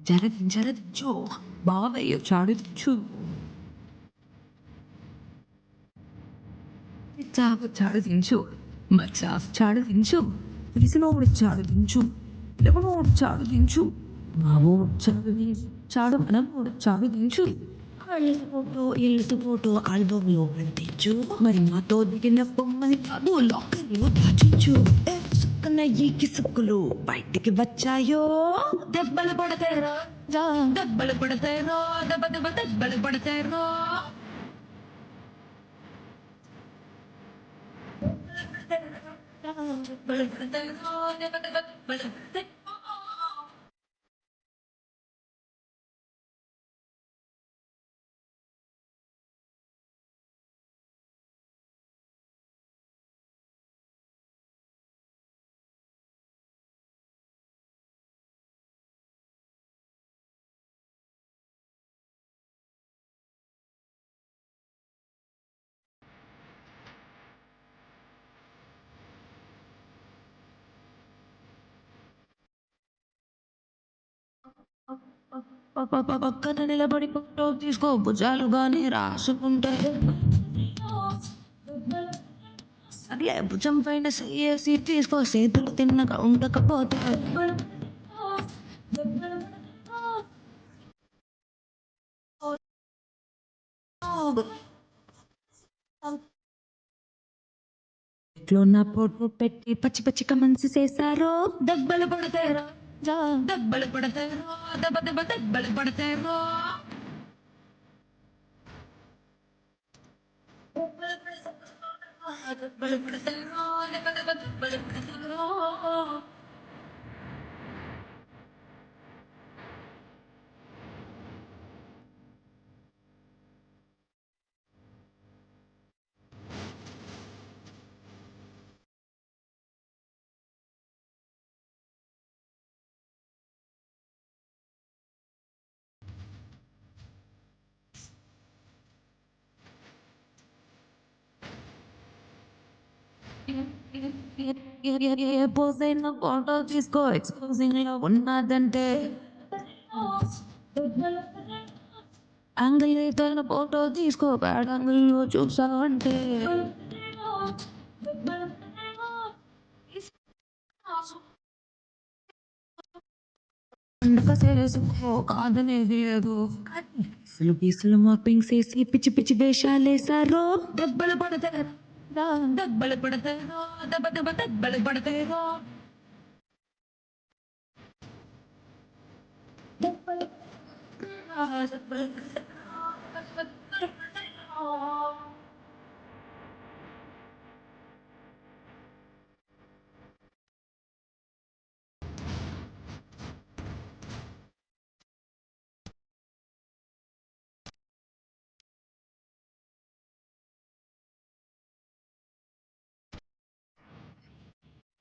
జలదించు బావయ్య చాడించు చాడించు మచ్చా చాడించు పిలిసినోడు చాడించు ఎవనోడు చాడించు మావోడు చాడు మనోడు చాడించు ఇల్లు ఫోటో ఆల్బమ్లో అంటించు మరి మాతో దిగిన బొమ్మని కాదు లాకర్లో దాచించు ఈ కిసుకులు బయటికి వచ్చాయో దెబ్బలు పడతారో దెబ్బలు పడతారో దెబ్బ దెబ్బ దెబ్బలు పడతారో దెబ్బలు పడతారో దెబ్బ దెబ్బ దెబ్బలు పడతారో పక్కన నిలబడి ఫోటో తీసుకో భుజాలుగానే రాసుకుంటే సర్లే భుజం పైన చేసి తీసుకో చేతులు తిన్నగా ఉండకపోతే ఇంట్లో నా ఫోటో పెట్టి పచ్చి పచ్చి కమెంట్స్ చేశారో దెబ్బలు పడతారో దెబ్బలు పడతారో దెబ్బ దెబ్బ దెబ్బలు పడతారో దెబ్బలు పడతారో దెబ్బ దెబ్బ దెబ్బలు పడతారో ఏ పోసైనా ఫోటో తీసుకో ఎక్స్పోజింగ్ లో ఉన్నదంటే యాంగిల్ ఏదైనా ఫోటో తీసుకో బ్యాడ్ యాంగిల్ లో చూసావంటే చేసుకో కాదనేది లేదు అసలు పీసులు మాపింగ్ చేసి పిచ్చి పిచ్చి వేషాలేసారో దెబ్బలు పడతారు దెబ్బలు పడతారో దెబ్బ దెబ్బ దెబ్బలు పడతారో దెబ్బలు